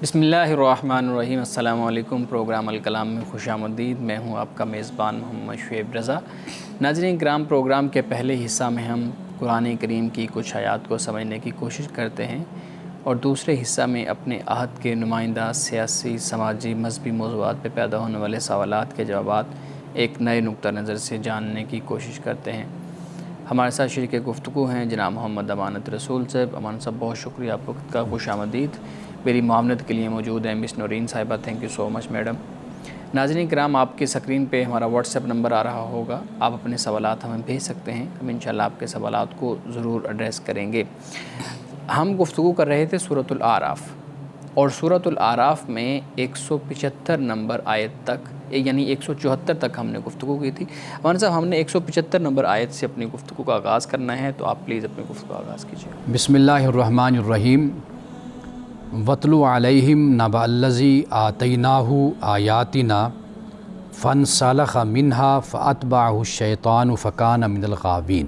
بسم اللہ الرحمن الرحیم۔ السلام علیکم۔ پروگرام الکلام میں خوش آمدید۔ میں ہوں آپ کا میزبان محمد شعیب رضا۔ ناظرین کرام، پروگرام کے پہلے حصہ میں ہم قرآن کریم کی کچھ آیات کو سمجھنے کی کوشش کرتے ہیں اور دوسرے حصہ میں اپنے عہد کے نمائندہ سیاسی، سماجی، مذہبی موضوعات پہ پیدا ہونے والے سوالات کے جوابات ایک نئے نقطہ نظر سے جاننے کی کوشش کرتے ہیں۔ ہمارے ساتھ شریک گفتگو ہیں جناب محمد امانت رسول صاحب۔ امانت صاحب، بہت شکریہ، آپ وقت کا خوش آمدید۔ میری معاونت کے لیے موجود ہیں مس نورین صاحبہ، thank you so much madam. ناظرین کرام، آپ کی سکرین پہ ہمارا واٹس ایپ نمبر آ رہا ہوگا، آپ اپنے سوالات ہمیں بھیج سکتے ہیں، ہم انشاءاللہ آپ کے سوالات کو ضرور ایڈریس کریں گے۔ ہم گفتگو کر رہے تھے سورۃ الاعراف، اور سورۃ الاعراف میں 175 نمبر آیت تک، یعنی 174 تک ہم نے گفتگو کی تھی۔ ہمارے صاحب، ہم نے 175 نمبر آیت سے اپنی گفتگو کا آغاز کرنا ہے، تو آپ پلیز اپنی گفتگو کا آغاز کیجیے۔ بسم اللہ الرحمن الرحیم۔ وَاتْلُ عَلَيْهِمْ نَبَأَ الَّذِي آتَيْنَاهُ آیَاتِنَا فَانسَلَخَ مِنْهَا فَأَتْبَعَهُ الشَّيْطَانُ فَكَانَ مِنَ الْغَاوِينَ۔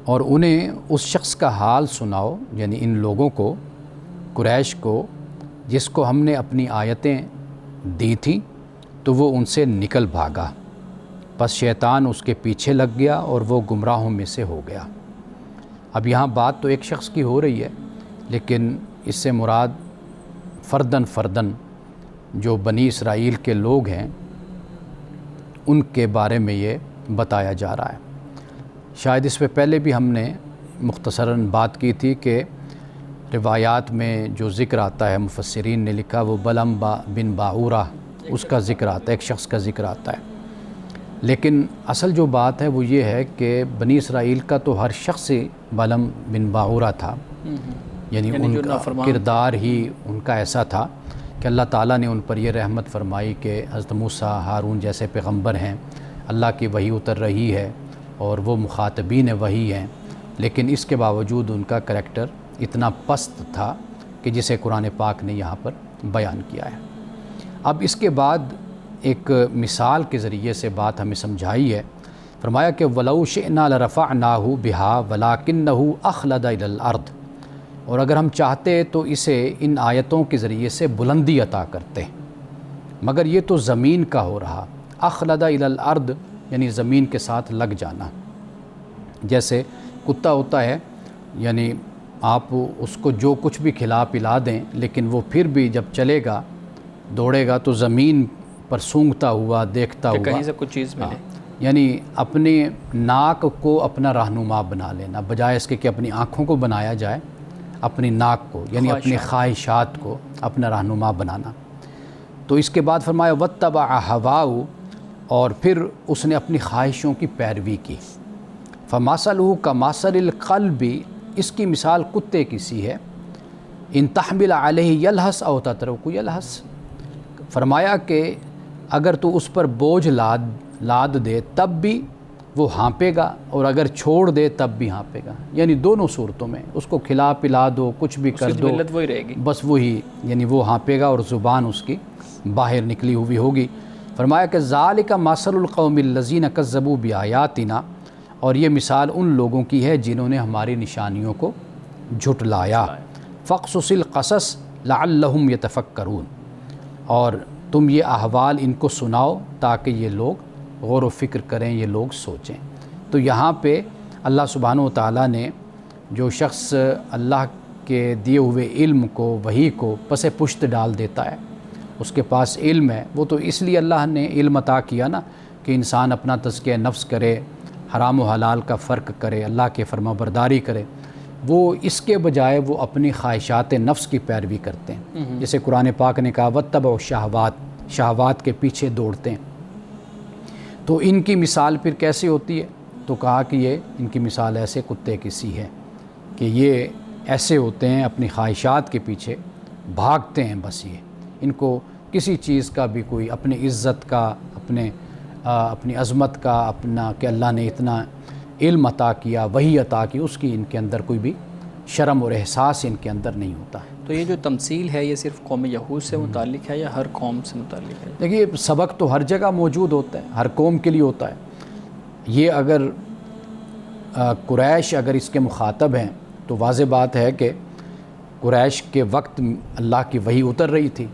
اور انہیں اس شخص کا حال سناؤ، یعنی ان لوگوں کو، قریش کو، جس کو ہم نے اپنی آیتیں دی تھیں تو وہ ان سے نکل بھاگا، پس شیطان اس کے پیچھے لگ گیا اور وہ گمراہوں میں سے ہو گیا۔ اب یہاں بات تو ایک شخص کی ہو رہی ہے، لیکن اس سے مراد فردن فردن جو بنی اسرائیل کے لوگ ہیں ان کے بارے میں یہ بتایا جا رہا ہے۔ شاید اس پہ پہلے بھی ہم نے مختصراً بات کی تھی کہ روایات میں جو ذکر آتا ہے، مفسرین نے لکھا، وہ بلعم بن باعورہ، اس کا ذکر آتا ہے، ایک شخص کا ذکر آتا ہے۔ لیکن اصل جو بات ہے وہ یہ ہے کہ بنی اسرائیل کا تو ہر شخص بلعم بن باعورہ تھا، یعنی ان کا کردار ہی ان کا ایسا تھا کہ اللہ تعالیٰ نے ان پر یہ رحمت فرمائی کہ حضرت موسیٰ، ہارون جیسے پیغمبر ہیں، اللہ کی وحی اتر رہی ہے اور وہ مخاطبین وحی ہیں، لیکن اس کے باوجود ان کا کریکٹر اتنا پست تھا کہ جسے قرآن پاک نے یہاں پر بیان کیا ہے۔ اب اس کے بعد ایک مثال کے ذریعے سے بات ہمیں سمجھائی ہے۔ فرمایا کہ وَلَوْ شِئْنَا لَرَفَعْنَاهُ بِهَا وَلَكِنَّهُ أَخْلَدَ إِلَى الْأَرْضِ، اور اگر ہم چاہتے تو اسے ان آیتوں کے ذریعے سے بلندی عطا کرتے، مگر یہ تو زمین کا ہو رہا۔ أَخْلَدَ إِلَى الْأَرْضِ یعنی زمین کے ساتھ لگ جانا، جیسے کتا ہوتا ہے، یعنی آپ اس کو جو کچھ بھی کھلا پلا دیں لیکن وہ پھر بھی جب چلے گا، دوڑے گا، تو زمین پر سونگھتا ہوا، دیکھتا ہوا، کہیں سے کچھ چیز ملے، یعنی اپنے ناک کو اپنا رہنما بنا لینا، بجائے اس کے کہ اپنی آنکھوں کو بنایا جائے، اپنی ناک کو یعنی اپنی خواہشات کو اپنا رہنما بنانا۔ تو اس کے بعد فرمایا وَاتَّبَعَ هَوَاهُ، اور پھر اس نے اپنی خواہشوں کی پیروی کی۔ فَمَثَلُهُ كَمَثَلِ الْقَلْبِ، اس کی مثال کتے کی سی ہے، إِن تَحْمِلْ عَلَيْهِ يَلْهَثْ أَوْ تَتْرُكْهُ يَلْهَثْ، فرمایا کہ اگر تو اس پر بوجھ لاد دے تب بھی وہ ہانپے گا، اور اگر چھوڑ دے تب بھی ہانپے گا، یعنی دونوں صورتوں میں اس کو کھلا پلا دو، کچھ بھی کر دو، وہی رہے گی، بس وہی، یعنی وہ ہانپے گا اور زبان اس کی باہر نکلی ہوئی ہوگی۔ فرمایا کہ ذَلِكَ مَثَلُ الْقَوْمِ الَّذِينَ كَذَّبُوا بِآيَاتِنَا، اور یہ مثال ان لوگوں کی ہے جنہوں نے ہماری نشانیوں کو جھٹلایا۔ فَاقْصُصِ الْقَصَصَ لَعَلَّهُمْ يَتَفَكَّرُونَ، اور تم یہ احوال ان کو سناؤ تاکہ یہ لوگ غور و فکر کریں، یہ لوگ سوچیں۔ تو یہاں پہ اللہ سبحانہ و تعالیٰ نے جو شخص اللہ کے دیے ہوئے علم کو، وحی کو پس پشت ڈال دیتا ہے، اس کے پاس علم ہے، وہ تو اس لیے اللہ نے علم عطا کیا نا کہ انسان اپنا تزکیہ نفس کرے، حرام و حلال کا فرق کرے، اللہ کے فرما برداری کرے، وہ اس کے بجائے وہ اپنی خواہشات نفس کی پیروی کرتے ہیں۔ جیسے قرآن پاک نے کہا وَاتَّبَعُوا الشَّهَوَاتِ، شہوات کے پیچھے دوڑتے ہیں۔ تو ان کی مثال پھر کیسی ہوتی ہے؟ تو کہا کہ یہ ان کی مثال ایسے کتے کی سی ہے کہ یہ ایسے ہوتے ہیں، اپنی خواہشات کے پیچھے بھاگتے ہیں، بس یہ ان کو کسی چیز کا بھی کوئی اپنی عزت کا، اپنی عظمت کا، اپنا کہ اللہ نے اتنا علم عطا کیا، وحی عطا کی، اس کی ان کے اندر کوئی بھی شرم اور احساس ان کے اندر نہیں ہوتا ہے۔ تو یہ جو تمثیل ہے یہ صرف قوم یہود سے متعلق ہے یا ہر قوم سے متعلق ہے؟ دیکھیے، سبق تو ہر جگہ موجود ہوتا ہے، ہر قوم کے لیے ہوتا ہے۔ یہ اگر قریش اگر اس کے مخاطب ہیں تو واضح بات ہے کہ قریش کے وقت اللہ کی وحی اتر رہی تھی،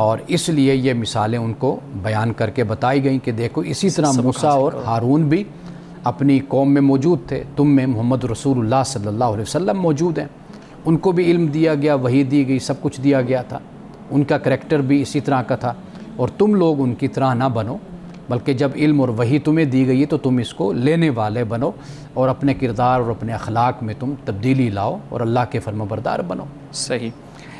اور اس لیے یہ مثالیں ان کو بیان کر کے بتائی گئیں کہ دیکھو اسی طرح موسیٰ اور ہارون بھی اپنی قوم میں موجود تھے، تم میں محمد رسول اللہ صلی اللہ علیہ وسلم موجود ہیں، ان کو بھی علم دیا گیا، وحی دی گئی، سب کچھ دیا گیا تھا، ان کا کریکٹر بھی اسی طرح کا تھا، اور تم لوگ ان کی طرح نہ بنو، بلکہ جب علم اور وحی تمہیں دی گئی ہے تو تم اس کو لینے والے بنو، اور اپنے کردار اور اپنے اخلاق میں تم تبدیلی لاؤ اور اللہ کے فرمانبردار بنو۔ صحیح۔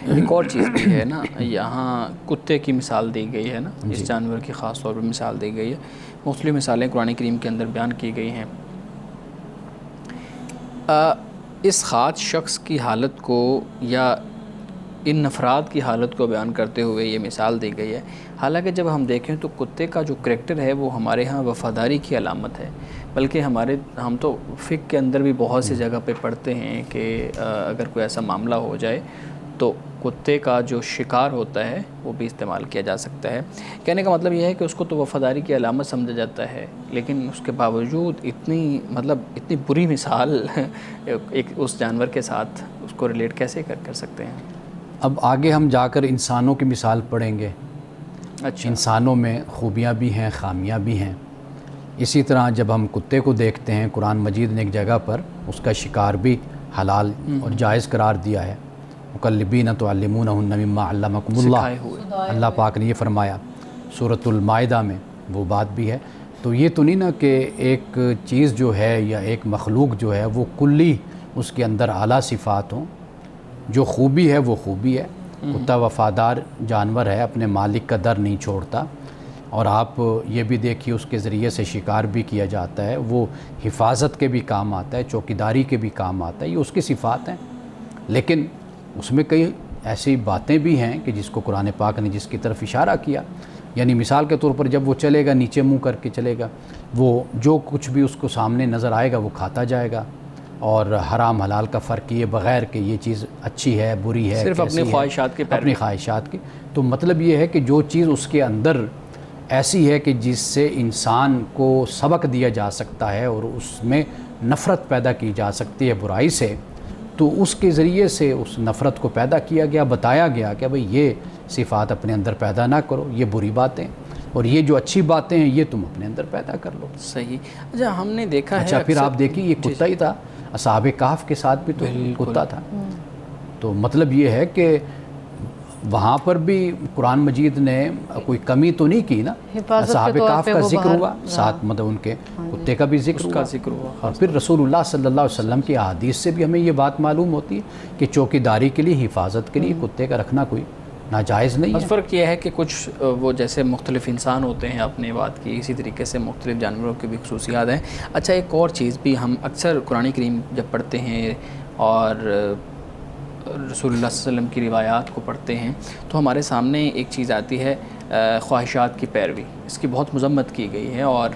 ایک اور چیز بھی ہے نا، یہاں کتے کی مثال دی گئی ہے نا، اس جانور کی خاص طور پر مثال دی گئی ہے، مختلف مثالیں قرآن کریم کے اندر بیان کی گئی ہیں۔ اس خاص شخص کی حالت کو یا ان نفرات کی حالت کو بیان کرتے ہوئے یہ مثال دی گئی ہے، حالانکہ جب ہم دیکھیں تو کتے کا جو کریکٹر ہے وہ ہمارے ہاں وفاداری کی علامت ہے، بلکہ ہم تو فقہ کے اندر بھی بہت سی جگہ پہ پڑھتے ہیں کہ اگر کوئی ایسا معاملہ ہو جائے تو کتے کا جو شکار ہوتا ہے وہ بھی استعمال کیا جا سکتا ہے۔ کہنے کا مطلب یہ ہے کہ اس کو تو وفاداری کی علامت سمجھا جاتا ہے، لیکن اس کے باوجود اتنی بری مثال ایک اس جانور کے ساتھ اس کو ریلیٹ کیسے کر سکتے ہیں؟ اب آگے ہم جا کر انسانوں کی مثال پڑھیں گے۔ اچھا، انسانوں میں خوبیاں بھی ہیں، خامیاں بھی ہیں۔ اسی طرح جب ہم کتے کو دیکھتے ہیں، قرآن مجید نے ایک جگہ پر اس کا شکار بھی حلال اور جائز قرار دیا ہے، مکلبین تعلمونہن مما علمکم اللہ، اللہ پاک نے یہ فرمایا۔ سورۃ المائدہ میں وہ بات بھی ہے۔ تو یہ تو نہیں نا کہ ایک چیز جو ہے یا ایک مخلوق جو ہے وہ کلی اس کے اندر اعلیٰ صفات ہوں، جو خوبی ہے وہ خوبی ہے۔ کتا وفادار جانور ہے، اپنے مالک کا در نہیں چھوڑتا، اور آپ یہ بھی دیکھیے اس کے ذریعے سے شکار بھی کیا جاتا ہے، وہ حفاظت کے بھی کام آتا ہے، چوکیداری کے بھی کام آتا ہے، یہ اس کی صفات ہیں۔ لیکن اس میں کئی ایسی باتیں بھی ہیں کہ جس کو قرآن پاک نے جس کی طرف اشارہ کیا، یعنی مثال کے طور پر جب وہ چلے گا نیچے منہ کر کے چلے گا، وہ جو کچھ بھی اس کو سامنے نظر آئے گا وہ کھاتا جائے گا، اور حرام حلال کا فرق کیے بغیر کہ یہ چیز اچھی ہے بری ہے، صرف اپنی خواہشات کے اپنی خواہشات کی۔ تو مطلب یہ ہے کہ جو چیز اس کے اندر ایسی ہے کہ جس سے انسان کو سبق دیا جا سکتا ہے اور اس میں نفرت پیدا کی جا سکتی ہے برائی سے، تو اس کے ذریعے سے اس نفرت کو پیدا کیا گیا، بتایا گیا کہ بھئی یہ صفات اپنے اندر پیدا نہ کرو، یہ بری باتیں، اور یہ جو اچھی باتیں ہیں یہ تم اپنے اندر پیدا کر لو۔ صحیح۔ اچھا، ہم نے دیکھا ہے اچھا، پھر آپ دیکھیے یہ کتا ہی تھا، اصحاب کہف کے ساتھ بھی تو کتا تھا۔ تو مطلب یہ ہے کہ وہاں پر بھی قرآن مجید نے کوئی کمی تو نہیں کی نا، اصحاب کہف کا ذکر ہوا، ساتھ مطلب ان کے کتے کا بھی ذکر ہوا، اور پھر رسول اللہ صلی اللہ علیہ وسلم کی احادیث سے بھی ہمیں یہ بات معلوم ہوتی ہے کہ چوکیداری کے لیے، حفاظت کے لیے کتے کا رکھنا کوئی ناجائز نہیں ہے۔ فرق یہ ہے کہ کچھ وہ جیسے مختلف انسان ہوتے ہیں اپنے بات کی، اسی طریقے سے مختلف جانوروں کی بھی خصوصیات ہیں۔ اچھا، ایک اور چیز بھی ہم اکثر قرآن کریم جب پڑھتے ہیں اور رسول اللہ صلی اللہ علیہ وسلم کی روایات کو پڑھتے ہیں تو ہمارے سامنے ایک چیز آتی ہے خواہشات کی پیروی۔ اس کی بہت مذمت کی گئی ہے، اور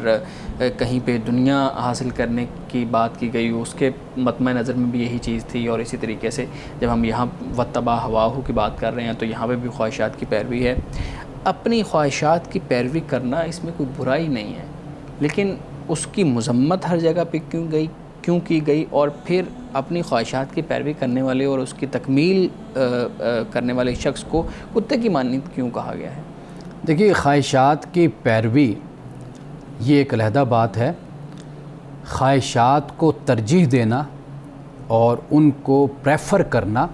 کہیں پہ دنیا حاصل کرنے کی بات کی گئی، اس کے مطمع نظر میں بھی یہی چیز تھی، اور اسی طریقے سے جب ہم یہاں واتبع ہواہ کی بات کر رہے ہیں تو یہاں پہ بھی خواہشات کی پیروی ہے۔ اپنی خواہشات کی پیروی کرنا اس میں کوئی برائی نہیں ہے، لیکن اس کی مذمت ہر جگہ پہ کیوں کی گئی، اور پھر اپنی خواہشات کی پیروی کرنے والے اور اس کی تکمیل کرنے والے شخص کو کتے کی مانند کیوں کہا گیا ہے؟ دیکھیے، خواہشات کی پیروی یہ ایک علیحدہ بات ہے۔ خواہشات کو ترجیح دینا اور ان کو پریفر کرنا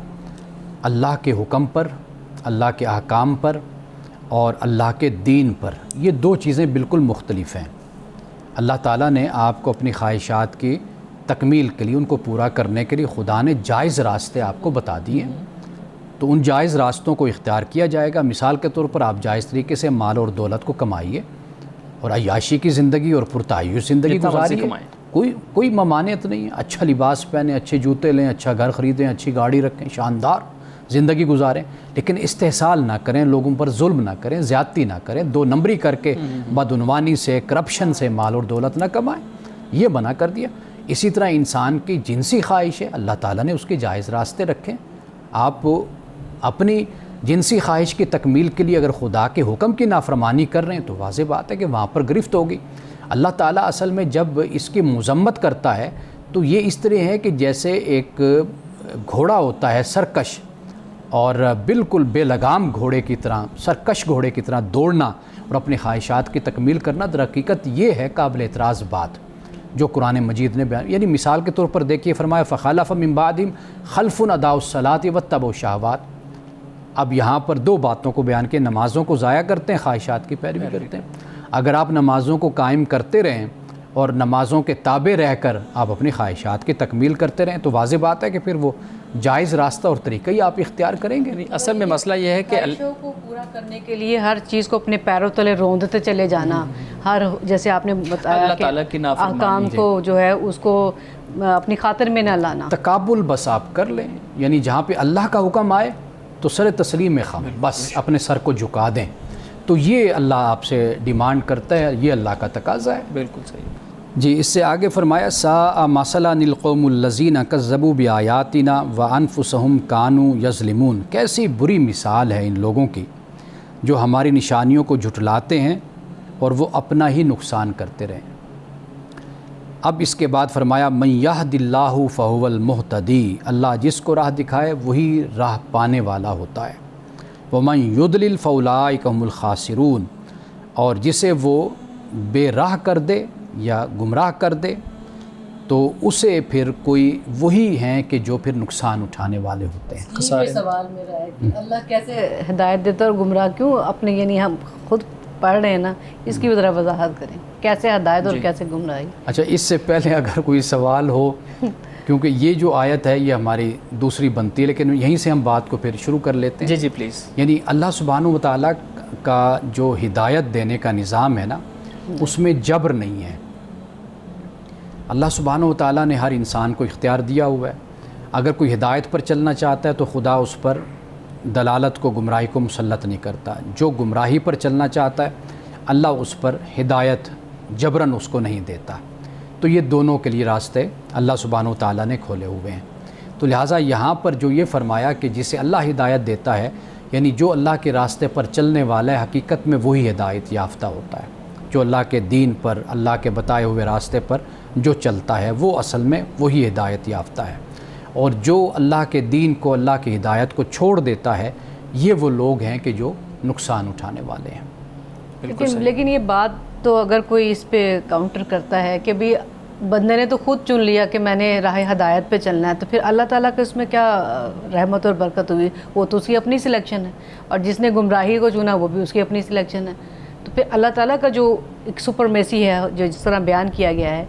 اللہ کے حکم پر، اللہ کے احکام پر اور اللہ کے دین پر، یہ دو چیزیں بالکل مختلف ہیں۔ اللہ تعالیٰ نے آپ کو اپنی خواہشات کی تکمیل کے لیے، ان کو پورا کرنے کے لیے خدا نے جائز راستے آپ کو بتا دیے ہیں، تو ان جائز راستوں کو اختیار کیا جائے گا۔ مثال کے طور پر آپ جائز طریقے سے مال اور دولت کو کمائیے اور عیاشی کی زندگی اور پرتعیش زندگی گزاریے، کوئی ممانعت نہیں ہے۔ اچھا لباس پہنیں، اچھے جوتے لیں، اچھا گھر خریدیں، اچھی گاڑی رکھیں، شاندار زندگی گزاریں، لیکن استحصال نہ کریں، لوگوں پر ظلم نہ کریں، زیادتی نہ کریں، دو نمبری کر کے بدعنوانی سے، کرپشن سے مال اور دولت نہ کمائیں، یہ منع کر دیا۔ اسی طرح انسان کی جنسی خواہش ہے، اللہ تعالیٰ نے اس کے جائز راستے رکھے۔ آپ اپنی جنسی خواہش کی تکمیل کے لیے اگر خدا کے حکم کی نافرمانی کر رہے ہیں تو واضح بات ہے کہ وہاں پر گرفت ہوگی۔ اللہ تعالیٰ اصل میں جب اس کی مذمت کرتا ہے تو یہ اس طرح ہے کہ جیسے ایک گھوڑا ہوتا ہے سرکش اور بالکل بے لگام گھوڑے کی طرح، سرکش گھوڑے کی طرح دوڑنا اور اپنی خواہشات کی تکمیل کرنا، در حقیقت یہ ہے قابل اعتراض بات جو قرآن مجید نے بیان. یعنی مثال کے طور پر دیکھیے، فرمایا فخلف من بعدہم خلف اضاعوا الصلاۃ واتبعوا الشہوات. اب یہاں پر دو باتوں کو بیان کیا، نمازوں کو ضائع کرتے ہیں، خواہشات کی پیروی کرتے ہیں. اگر آپ نمازوں کو قائم کرتے رہیں اور نمازوں کے تابع رہ کر آپ اپنی خواہشات کی تکمیل کرتے رہیں تو واضح بات ہے کہ پھر وہ جائز راستہ اور طریقہ ہی آپ اختیار کریں گے. اصل میں مسئلہ یہ ہے کہ خواہشوں کو پورا کرنے کے لیے ہر چیز کو اپنے پیروں تلے روندتے چلے جانا، ہر جیسے آپ نے بتایا اللہ کہ تعالیٰ کی نافرمانی احکام کو جو ہے اس کو اپنی خاطر میں نہ لانا. تقابل بس آپ کر لیں، یعنی جہاں پہ اللہ کا حکم آئے تو سر تسلیم میں خم بس اپنے سر کو جھکا دیں. تو یہ اللہ آپ سے ڈیمانڈ کرتا ہے، یہ اللہ کا تقاضا ہے. بالکل صحیح. جی اس سے آگے فرمایا ساء مثلا القوم الذین کذبوا بآیاتنا وانفسهم کانوا یظلمون. کیسی بری مثال ہے ان لوگوں کی جو ہماری نشانیوں کو جھٹلاتے ہیں اور وہ اپنا ہی نقصان کرتے رہیں. اب اس کے بعد فرمایا من یہد اللہ فہو المہتدی. اللہ جس کو راہ دکھائے وہی راہ پانے والا ہوتا ہے. ومن یضلل فاولئک هم الخاسرون. اور جسے وہ بے راہ کر دے یا گمراہ کر دے تو اسے پھر کوئی وہی ہیں کہ جو پھر نقصان اٹھانے والے ہوتے ہیں. یہ سوال میرا ہے کہ اللہ کیسے ہدایت دیتا ہے اور گمراہ کیوں اپنے، یعنی ہم خود پڑھ رہے ہیں نا، اس کی بھی ذرا وضاحت کریں، کیسے ہدایت اور کیسے گمراہی. اچھا اس سے پہلے اگر کوئی سوال ہو، کیونکہ یہ جو آیت ہے یہ ہماری دوسری بنتی ہے، لیکن یہیں سے ہم بات کو پھر شروع کر لیتے ہیں. جی جی پلیز. یعنی اللہ سبحانہ و تعالیٰ کا جو ہدایت دینے کا نظام ہے نا، اس میں جبر نہیں ہے. اللہ سبحانہ و تعالیٰ نے ہر انسان کو اختیار دیا ہوا ہے. اگر کوئی ہدایت پر چلنا چاہتا ہے تو خدا اس پر دلالت کو، گمراہی کو مسلط نہیں کرتا. جو گمراہی پر چلنا چاہتا ہے اللہ اس پر ہدایت جبراً اس کو نہیں دیتا. تو یہ دونوں کے لیے راستے اللہ سبحانہ و تعالیٰ نے کھولے ہوئے ہیں. تو لہٰذا یہاں پر جو یہ فرمایا کہ جسے اللہ ہدایت دیتا ہے، یعنی جو اللہ کے راستے پر چلنے والا ہے حقیقت میں وہی ہدایت یافتہ ہوتا ہے. جو اللہ کے دین پر، اللہ کے بتائے ہوئے راستے پر جو چلتا ہے وہ اصل میں وہی ہدایت یافتہ ہے. اور جو اللہ کے دین کو، اللہ کی ہدایت کو چھوڑ دیتا ہے، یہ وہ لوگ ہیں کہ جو نقصان اٹھانے والے ہیں. لیکن یہ بات تو اگر کوئی اس پہ کاؤنٹر کرتا ہے کہ بھی بندے نے تو خود چن لیا کہ میں نے راہ ہدایت پہ چلنا ہے، تو پھر اللہ تعالیٰ کا اس میں کیا رحمت اور برکت ہوئی؟ وہ تو اس کی اپنی سلیکشن ہے، اور جس نے گمراہی کو چنا وہ بھی اس کی اپنی سلیکشن ہے. تو پھر اللہ تعالیٰ کا جو ایک سپرمیسی ہے جو جس طرح بیان کیا گیا ہے،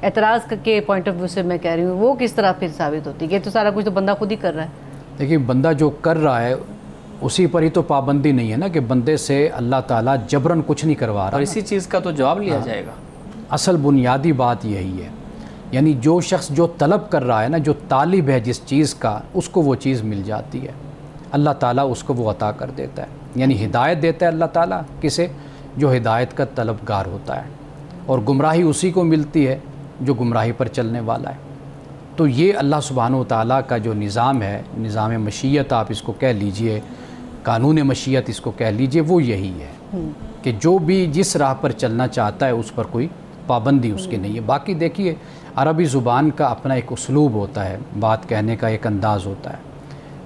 اعتراض کے پوائنٹ آف ویو سے میں کہہ رہی ہوں، وہ کس طرح پھر ثابت ہوتی ہے کہ تو سارا کچھ تو بندہ خود ہی کر رہا ہے. دیکھیے بندہ جو کر رہا ہے اسی پر ہی تو پابندی نہیں ہے نا کہ بندے سے اللہ تعالیٰ جبراً کچھ نہیں کروا رہا. اور اسی چیز کا تو جواب لیا جائے گا. اصل بنیادی بات یہی ہے. یعنی جو شخص جو طلب کر رہا ہے نا، جو طالب ہے جس چیز کا، اس کو وہ چیز مل جاتی ہے. اللہ تعالیٰ اس کو وہ عطا کر دیتا ہے. یعنی ہدایت دیتا ہے اللہ تعالیٰ کسے؟ جو ہدایت کا طلبگار ہوتا ہے. اور گمراہی اسی کو ملتی ہے جو گمراہی پر چلنے والا ہے. تو یہ اللہ سبحانہ و تعالیٰ کا جو نظام ہے، نظام مشیت آپ اس کو کہہ لیجئے، قانون مشیت اس کو کہہ لیجئے، وہ یہی ہے کہ جو بھی جس راہ پر چلنا چاہتا ہے اس پر کوئی پابندی اس کی نہیں ہے. باقی دیکھیے عربی زبان کا اپنا ایک اسلوب ہوتا ہے، بات کہنے کا ایک انداز ہوتا ہے.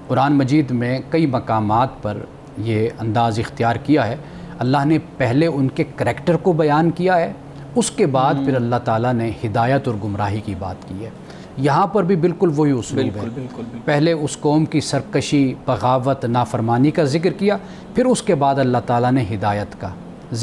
قرآن مجید میں کئی مقامات پر یہ انداز اختیار کیا ہے. اللہ نے پہلے ان کے کریکٹر کو بیان کیا ہے، اس کے بعد پھر اللہ تعالیٰ نے ہدایت اور گمراہی کی بات کی ہے. یہاں پر بھی بالکل وہی اسلوب ہے. پہلے اس قوم کی سرکشی، بغاوت، نافرمانی کا ذکر کیا، پھر اس کے بعد اللہ تعالیٰ نے ہدایت کا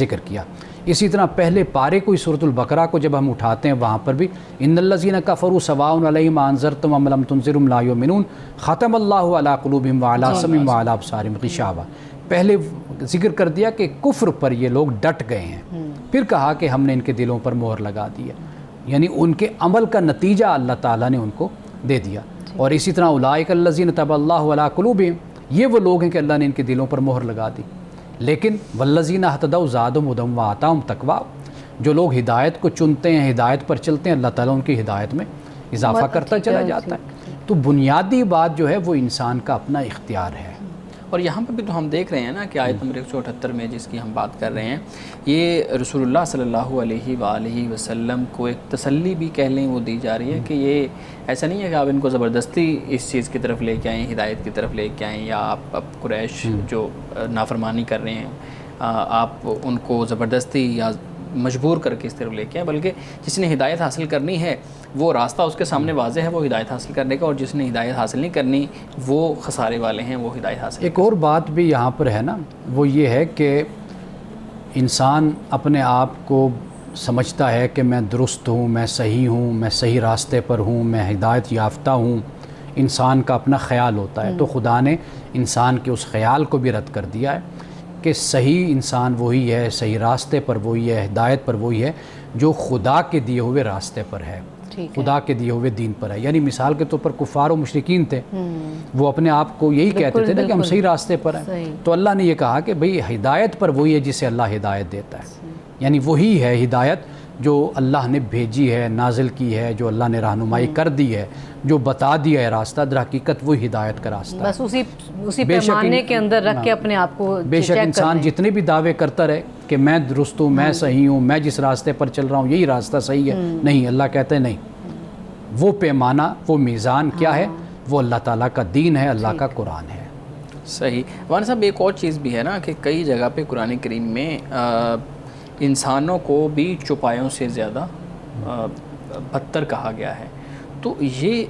ذکر کیا. اسی طرح پہلے پارے کو سورۃ البقرہ کو جب ہم اٹھاتے ہیں وہاں پر بھی ان الذین کفروا سواء علیہم انذرتم ام لم تنذرہم لا یؤمنون ختم اللہ علی قلوبہم وعلی سمعہم وعلی ابصارہم غشاوہ. پہلے ذکر کر دیا کہ کفر پر یہ لوگ ڈٹ گئے ہیں، پھر کہا کہ ہم نے ان کے دلوں پر مہر لگا دی ہے. یعنی ان کے عمل کا نتیجہ اللہ تعالیٰ نے ان کو دے دیا. اور اسی طرح اولئک الذین طبع اللہ علی قلوبہم، یہ وہ لوگ ہیں کہ اللہ نے ان کے دلوں پر مہر لگا دی. لیکن والذین اہتدوا زادہم ھدی وآتاہم تقویٰ، جو لوگ ہدایت کو چنتے ہیں، ہدایت پر چلتے ہیں، اللہ تعالیٰ ان کی ہدایت میں اضافہ کرتا چلا جاتا ہے. تو بنیادی بات جو ہے وہ انسان کا اپنا اختیار ہے. اور یہاں پہ بھی تو ہم دیکھ رہے ہیں نا کہ آیت نمبر 178 میں جس کی ہم بات کر رہے ہیں، یہ رسول اللہ صلی اللہ علیہ وآلہ وسلم کو ایک تسلی بھی کہہ لیں وہ دی جا رہی ہے کہ یہ ایسا نہیں ہے کہ آپ ان کو زبردستی اس چیز کی طرف لے کے آئیں، ہدایت کی طرف لے کے آئیں، یا آپ اب قریش جو نافرمانی کر رہے ہیں آپ ان کو زبردستی یا مجبور کر کے اس طرف لے کے آئیں، بلکہ جس نے ہدایت حاصل کرنی ہے وہ راستہ اس کے سامنے واضح ہے، وہ ہدایت حاصل کرنے کا، اور جس نے ہدایت حاصل نہیں کرنی وہ خسارے والے ہیں، وہ ہدایت حاصل ایک اور بات بھی یہاں پر ہے نا، وہ یہ ہے کہ انسان اپنے آپ کو سمجھتا ہے کہ میں درست ہوں، میں صحیح ہوں، میں صحیح راستے پر ہوں، میں ہدایت یافتہ ہوں، انسان کا اپنا خیال ہوتا ہے، تو خدا نے انسان کے اس خیال کو بھی رد کر دیا ہے کہ صحیح انسان وہی ہے، صحیح راستے پر وہی ہے، ہدایت پر وہی ہے جو خدا کے دیے ہوئے راستے پر ہے، خدا کے دیے ہوئے دین پر ہے۔ یعنی مثال کے طور پر کفار و مشرکین تھے، وہ اپنے آپ کو یہی کہتے تھے نا کہ ہم صحیح راستے پر ہیں، تو اللہ نے یہ کہا کہ بھئی ہدایت پر وہی ہے جسے اللہ ہدایت دیتا ہے، یعنی وہی ہے ہدایت جو اللہ نے بھیجی ہے، نازل کی ہے، جو اللہ نے رہنمائی کر دی ہے، جو بتا دیا ہے راستہ، در حقیقت وہی ہدایت کا راستہ ہے۔ بس اسی پیمانے کے اندر رکھ کے اپنے آپ کو بے شک انسان جتنے بھی دعوے کرتا رہے کہ میں درست ہوں، میں صحیح ہوں، میں جس راستے پر چل رہا ہوں یہی راستہ صحیح ہے، نہیں، اللہ کہتے ہیں نہیں، وہ پیمانہ، وہ میزان کیا ہے؟ وہ اللہ تعالیٰ کا دین ہے، اللہ کا قرآن ہے۔ صحیح۔ مولانا صاحب ایک اور چیز بھی ہے نا کہ کئی جگہ پہ قرآن کریم میں انسانوں کو بھی چوپایوں سے زیادہ بدتر کہا گیا ہے، تو یہ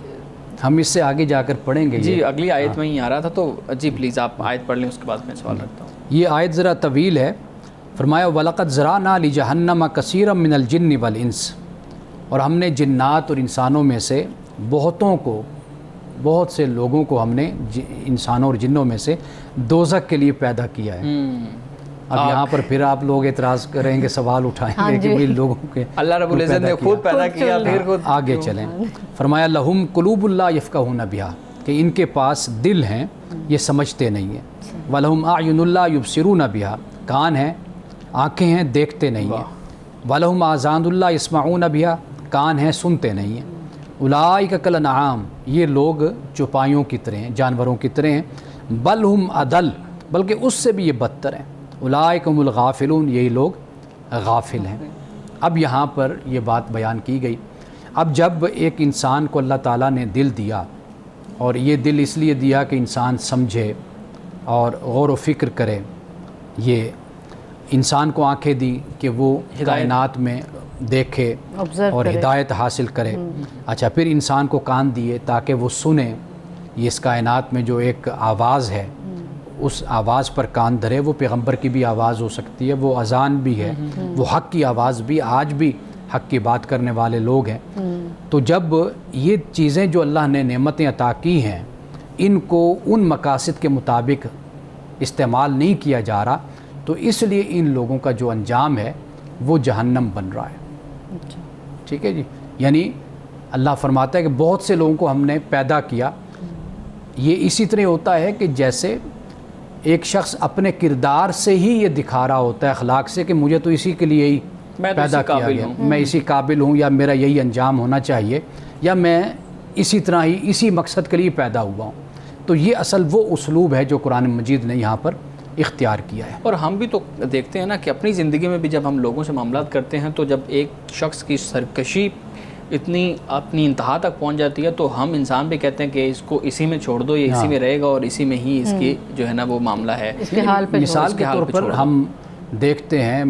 ہم اس سے آگے جا کر پڑھیں گے۔ جی اگلی آیت میں ہی آ رہا تھا، تو جی پلیز آپ آیت پڑھ لیں، اس کے بعد میں سوال رکھتا ہوں۔ یہ آیت ذرا طویل ہے۔ فرمایا وَلَقَدْ زَرَعْنَا لِجَهَنَّمَ كَثِيرًا مِنَ الْجِنِّ وَالْإِنسِ، اور ہم نے جنات اور انسانوں میں سے بہت سے لوگوں کو ہم نے انسانوں اور جنوں میں سے دوزخ کے لیے پیدا کیا ہے۔ اب یہاں پر پھر آپ لوگ اعتراض کریں گے، سوال اٹھائیں گے کہ بھئی لوگوں کے اللہ رب العزت نے خود پیدا کیا، پھر خود آگے چلیں۔ فرمایا لَهُمْ قُلُوبٌ لَا يَفْقَهُونَ بِهَا، کہ ان کے پاس دل ہیں یہ سمجھتے نہیں ہیں، وَلَهُمْ أَعْيُنٌ لَا يُبْصِرُونَ بِهَا، کان ہیں آنکھیں ہیں دیکھتے نہیں ہیں، وَلَهُمْ آذَانٌ لَا يَسْمَعُونَ بِهَا، کان ہیں سنتے نہیں ہیں، أُولَٰئِكَ كَالْأَنْعَامِ، یہ لوگ چوپایوں کی طرح ہیں، جانوروں کی طرح ہیں، بل ہم اضل، بلکہ اس سے بھی یہ بدتر ہیں، اولئک هم الغافلون، یہی لوگ غافل ہیں۔ اب یہاں پر یہ بات بیان کی گئی۔ اب جب ایک انسان کو اللہ تعالیٰ نے دل دیا، اور یہ دل اس لیے دیا کہ انسان سمجھے اور غور و فکر کرے، یہ انسان کو آنکھیں دی کہ وہ کائنات میں دیکھے اور ہدایت حاصل کرے، اچھا پھر انسان کو کان دیے تاکہ وہ سنے، یہ اس کائنات میں جو ایک آواز ہے اس آواز پر کان دھرے، وہ پیغمبر کی بھی آواز ہو سکتی ہے، وہ اذان بھی ہے، وہ حق کی آواز بھی، آج بھی حق کی بات کرنے والے لوگ ہیں۔ تو جب یہ چیزیں جو اللہ نے نعمتیں عطا کی ہیں ان کو ان مقاصد کے مطابق استعمال نہیں کیا جا رہا، تو اس لیے ان لوگوں کا جو انجام ہے وہ جہنم بن رہا ہے۔ ٹھیک ہے جی، یعنی اللہ فرماتا ہے کہ بہت سے لوگوں کو ہم نے پیدا کیا، یہ اسی طرح ہوتا ہے کہ جیسے ایک شخص اپنے کردار سے ہی یہ دکھا رہا ہوتا ہے، اخلاق سے، کہ مجھے تو اسی کے لیے ہی پیدا کیا گیا، میں اسی قابل ہوں، یا میرا یہی انجام ہونا چاہیے، یا میں اسی طرح ہی اسی مقصد کے لیے پیدا ہوا ہوں۔ تو یہ اصل وہ اسلوب ہے جو قرآن مجید نے یہاں پر اختیار کیا ہے۔ اور ہم بھی تو دیکھتے ہیں نا کہ اپنی زندگی میں بھی جب ہم لوگوں سے معاملات کرتے ہیں تو جب ایک شخص کی سرکشی اتنی اپنی انتہا تک پہنچ جاتی ہے تو ہم انسان بھی کہتے ہیں کہ اس کو اسی میں چھوڑ دو، یہ اسی میں رہے گا اور اسی میں ہی اس کی جو ہے نا وہ معاملہ ہے، مثال کے طور پر ہم دیکھتے ہیں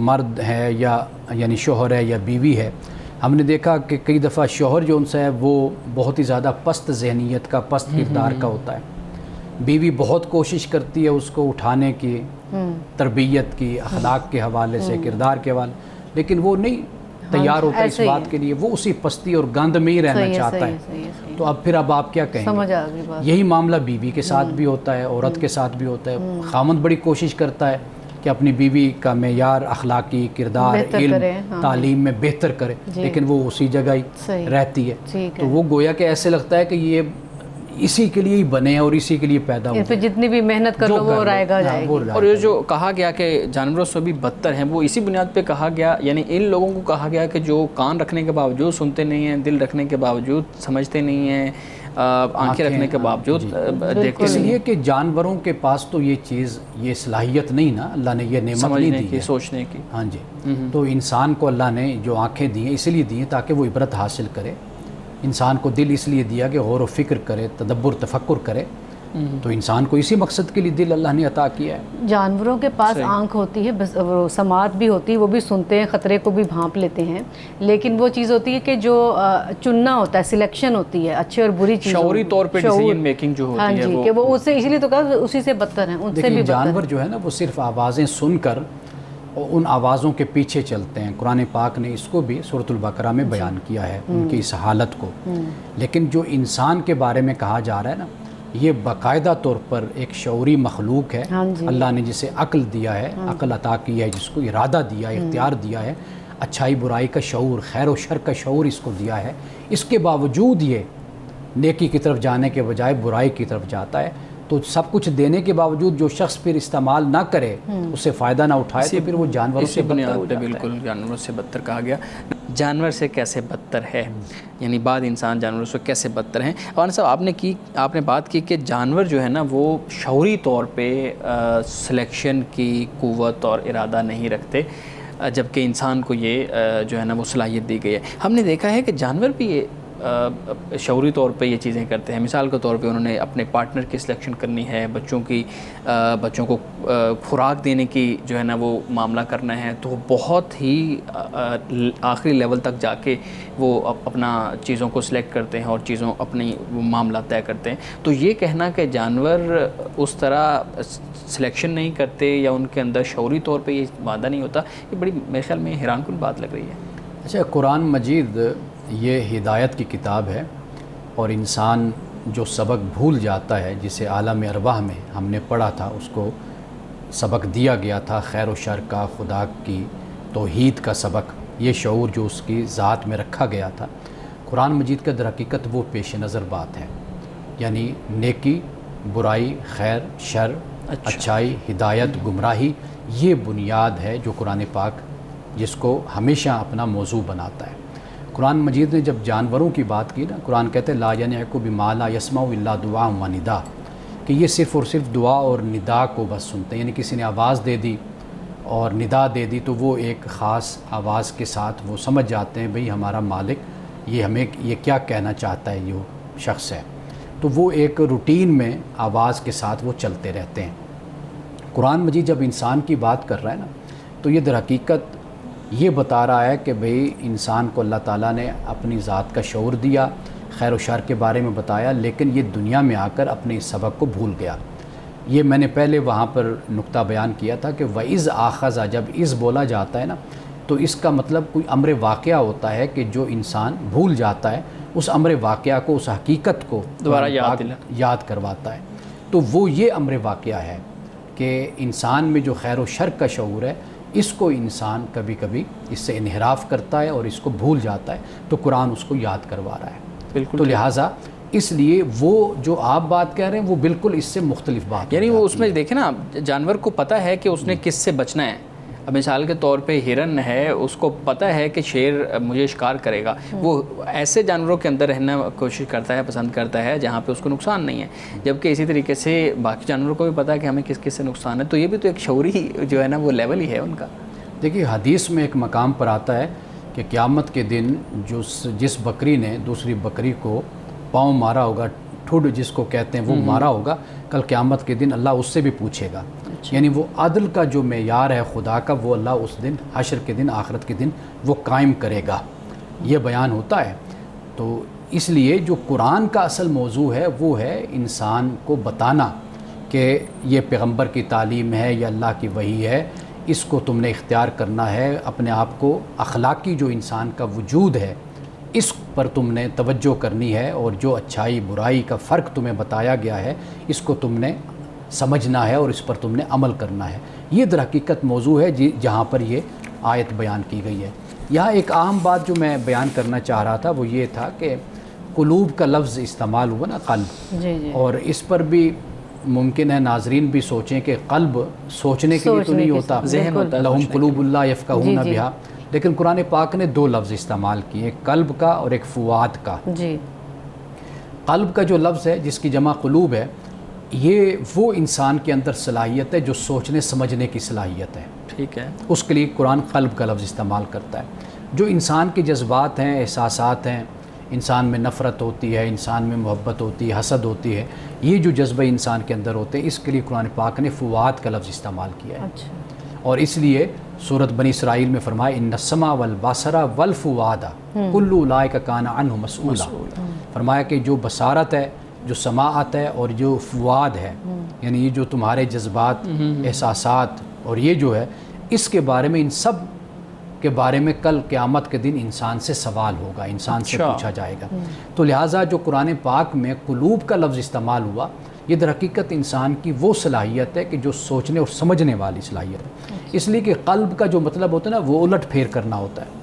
مرد ہے یا یعنی شوہر ہے یا بیوی ہے، ہم نے دیکھا کہ کئی دفعہ شوہر جو ان سے ہے وہ بہت ہی زیادہ پست ذہنیت کا، پست کردار کا ہوتا ہے، بیوی بہت کوشش کرتی ہے اس کو اٹھانے کی، تربیت کی، اخلاق کے حوالے سے، کردار کے حوالے، لیکن وہ نہیں تیار ہوتا اس بات کے لیے، وہ اسی پستی اور گند میں ہی رہنا چاہتا ہے۔ تو اب پھر آپ کیا کہیں گے؟ یہی معاملہ بیوی کے ساتھ بھی ہوتا ہے، عورت کے ساتھ بھی ہوتا ہے۔ خامند بڑی کوشش کرتا ہے کہ اپنی بیوی کا معیار اخلاقی، کردار، علم، تعلیم میں بہتر کرے، لیکن وہ اسی جگہ ہی رہتی ہے، تو وہ گویا کہ ایسے لگتا ہے کہ یہ اسی کے لیے ہی بنے اور اسی کے لیے پیدا ہوئے، جتنی بھی محنت کر لو وہ رائے گا جائے گی۔ اور یہ جو کہا گیا کہ جانوروں سے بھی بدتر ہیں، وہ اسی بنیاد پہ کہا گیا، یعنی ان لوگوں کو کہا گیا کہ جو کان رکھنے کے باوجود سنتے نہیں ہیں، دل رکھنے کے باوجود سمجھتے نہیں ہیں، آنکھیں رکھنے کے باوجود دیکھتے اس لیے کہ جانوروں کے پاس تو یہ چیز، یہ صلاحیت نہیں نا، اللہ نے یہ نعمت نہیں دی ہے سوچنے کی. ہاں جی. تو انسان کو اللہ نے جو آنکھیں دی ہیں اس لیے دی ہیں تاکہ وہ عبرت حاصل کرے. انسان کو دل اس لیے دیا کہ غور و فکر کرے، تدبر تفکر کرے. تو انسان کو اسی مقصد کے لیے دل اللہ نے عطا کیا ہے. جانوروں کے پاس آنکھ ہوتی ہے، بس وہ سماعت بھی ہوتی ہے، وہ بھی سنتے ہیں، خطرے کو بھی بھانپ لیتے ہیں، لیکن وہ چیز ہوتی ہے کہ جو چننا ہوتا ہے، سلیکشن ہوتی ہے اچھے اور بری چیزوں، شعوری طور پہ ڈیسیژن میکنگ جو ہوتی ہے. ہاں جی، کہ وہ اس سے، اسی لیے تو کہا اسی سے بدتر ہیں، ان سے بھی بدتر. جانور جو ہے نا وہ صرف آوازیں سن کر ان آوازوں کے پیچھے چلتے ہیں. قرآن پاک نے اس کو بھی سورۃ البقرہ میں بیان کیا ہے، ان کی اس حالت کو. لیکن جو انسان کے بارے میں کہا جا رہا ہے نا، یہ باقاعدہ طور پر ایک شعوری مخلوق ہے. اللہ نے جسے عقل دیا ہے، عقل عطا کی ہے، جس کو ارادہ دیا ہے، اختیار دیا ہے، اچھائی برائی کا شعور، خیر و شر کا شعور اس کو دیا ہے. اس کے باوجود یہ نیکی کی طرف جانے کے بجائے برائی کی طرف جاتا ہے. تو سب کچھ دینے کے باوجود جو شخص پھر استعمال نہ کرے، اس سے فائدہ نہ اٹھائے، تو پھر وہ جانوروں سے بدتر ہو جاتا ہے. بالکل جانوروں سے بدتر کہا گیا. جانور سے کیسے بدتر ہے، یعنی بعد انسان جانوروں سے کیسے بدتر ہیں. اور صاحب آپ نے بات کی کہ جانور جو ہے نا وہ شعوری طور پہ سلیکشن کی قوت اور ارادہ نہیں رکھتے، جبکہ انسان کو یہ جو ہے نا وہ صلاحیت دی گئی ہے. ہم نے دیکھا ہے کہ جانور بھی یہ شعوری طور پہ یہ چیزیں کرتے ہیں. مثال کے طور پہ انہوں نے اپنے پارٹنر کی سلیکشن کرنی ہے، بچوں کو خوراک دینے کی جو ہے نا وہ معاملہ کرنا ہے، تو وہ بہت ہی آخری لیول تک جا کے وہ اپنا چیزوں کو سلیکٹ کرتے ہیں اور چیزوں اپنی وہ معاملہ طے کرتے ہیں. تو یہ کہنا کہ جانور اس طرح سلیکشن نہیں کرتے یا ان کے اندر شعوری طور پہ یہ مادہ نہیں ہوتا، یہ بڑی میرے خیال میں حیران کن بات لگ رہی ہے. اچھا، قرآن مجید یہ ہدایت کی کتاب ہے، اور انسان جو سبق بھول جاتا ہے، جسے عالم ارواح میں ہم نے پڑھا تھا، اس کو سبق دیا گیا تھا خیر و شر کا، خدا کی توحید کا سبق، یہ شعور جو اس کی ذات میں رکھا گیا تھا. قرآن مجید کا در حقیقت وہ پیش نظر بات ہے، یعنی نیکی، برائی، خیر، شر، اچھائی، ہدایت، گمراہی، یہ بنیاد ہے جو قرآن پاک جس کو ہمیشہ اپنا موضوع بناتا ہے. قرآن مجید نے جب جانوروں کی بات کی نا، قرآن کہتے ہیں لا ینعق بما لا یسمع الا دعاء و ندا، کہ یہ صرف اور صرف دعا اور ندا کو بس سنتے ہیں. یعنی کسی نے آواز دے دی اور ندا دے دی تو وہ ایک خاص آواز کے ساتھ وہ سمجھ جاتے ہیں بھئی ہمارا مالک یہ ہمیں یہ کیا کہنا چاہتا ہے، یہ شخص ہے. تو وہ ایک روٹین میں آواز کے ساتھ وہ چلتے رہتے ہیں. قرآن مجید جب انسان کی بات کر رہا ہے نا، تو یہ در حقیقت یہ بتا رہا ہے کہ بھئی انسان کو اللہ تعالیٰ نے اپنی ذات کا شعور دیا، خیر و شر کے بارے میں بتایا، لیکن یہ دنیا میں آ کر اپنے اس سبق کو بھول گیا. یہ میں نے پہلے وہاں پر نقطہ بیان کیا تھا کہ وَإِذْ آخذ، جب اس بولا جاتا ہے نا، تو اس کا مطلب کوئی امر واقعہ ہوتا ہے کہ جو انسان بھول جاتا ہے، اس امر واقعہ کو، اس حقیقت کو دوبارہ یاد کرواتا ہے. تو وہ یہ امر واقعہ ہے کہ انسان میں جو خیر و شر کا شعور ہے، اس کو انسان کبھی کبھی اس سے انحراف کرتا ہے اور اس کو بھول جاتا ہے. تو قرآن اس کو یاد کروا رہا ہے. بالکل. تو لہٰذا اس لیے وہ جو آپ بات کہہ رہے ہیں وہ بالکل اس سے مختلف بات، یعنی وہ اس میں دیکھیں نا، جانور کو پتہ ہے کہ اس نے کس سے بچنا ہے. اب مثال کے طور پہ ہرن ہے، اس کو پتہ ہے کہ شیر مجھے شکار کرے گا، وہ ایسے جانوروں کے اندر رہنا کوشش کرتا ہے، پسند کرتا ہے جہاں پہ اس کو نقصان نہیں ہے. جبکہ اسی طریقے سے باقی جانوروں کو بھی پتہ ہے کہ ہمیں کس کس سے نقصان ہے. تو یہ بھی تو ایک شعوری جو ہے نا وہ لیول ہی ہے ان کا. دیکھیے حدیث میں ایک مقام پر آتا ہے کہ قیامت کے دن جس بکری نے دوسری بکری کو پاؤں مارا ہوگا، ٹھوڈ جس کو کہتے ہیں، وہ مارا ہوگا، کل قیامت کے دن اللہ اس سے بھی پوچھے گا. یعنی وہ عدل کا جو معیار ہے خدا کا، وہ اللہ اس دن حشر کے دن، آخرت کے دن وہ قائم کرے گا. یہ بیان ہوتا ہے. تو اس لیے جو قرآن کا اصل موضوع ہے وہ ہے انسان کو بتانا کہ یہ پیغمبر کی تعلیم ہے، یہ اللہ کی وحی ہے، اس کو تم نے اختیار کرنا ہے. اپنے آپ کو اخلاقی جو انسان کا وجود ہے اس پر تم نے توجہ کرنی ہے، اور جو اچھائی برائی کا فرق تمہیں بتایا گیا ہے اس کو تم نے سمجھنا ہے اور اس پر تم نے عمل کرنا ہے. یہ در حقیقت موضوع ہے جہاں پر یہ آیت بیان کی گئی ہے. یہاں ایک عام بات جو میں بیان کرنا چاہ رہا تھا وہ یہ تھا کہ قلوب کا لفظ استعمال ہوا نا، قلب، اور اس پر بھی ممکن ہے ناظرین بھی سوچیں کہ قلب سوچنے کے لیے تو نہیں ہوتا، ذہن ہوتا ہے، لہم قلوب لا یفقہون بہا. لیکن قرآن پاک نے دو لفظ استعمال کیے، ایک قلب کا اور ایک فؤاد کا. قلب کا جو لفظ ہے جس کی جمع قلوب ہے، یہ وہ انسان کے اندر صلاحیت ہے جو سوچنے سمجھنے کی صلاحیت ہے، ٹھیک ہے، اس کے لیے قرآن قلب کا لفظ استعمال کرتا ہے۔ جو انسان کے جذبات ہیں، احساسات ہیں، انسان میں نفرت ہوتی ہے، انسان میں محبت ہوتی ہے، حسد ہوتی ہے، یہ جو جذبہ انسان کے اندر ہوتے ہیں، اس کے لیے قرآن پاک نے فؤاد کا لفظ استعمال کیا ہے۔ اچھا، اور اس لیے سورۃ بنی اسرائیل میں فرمایا ان السمع والبصر والفؤاد کل اولئک کان عنہ مسئولا، فرمایا کہ جو بصارت ہے، جو سماعت ہے اور جو فؤاد ہے، یعنی یہ جو تمہارے جذبات، احساسات اور یہ جو ہے، اس کے بارے میں، ان سب کے بارے میں کل قیامت کے دن انسان سے سوال ہوگا، انسان سے پوچھا جائے گا۔ تو لہٰذا جو قرآن پاک میں قلوب کا لفظ استعمال ہوا، یہ در حقیقت انسان کی وہ صلاحیت ہے کہ جو سوچنے اور سمجھنے والی صلاحیت ہے، اس لیے کہ قلب کا جو مطلب ہوتا ہے نا، وہ الٹ پھیر کرنا ہوتا ہے۔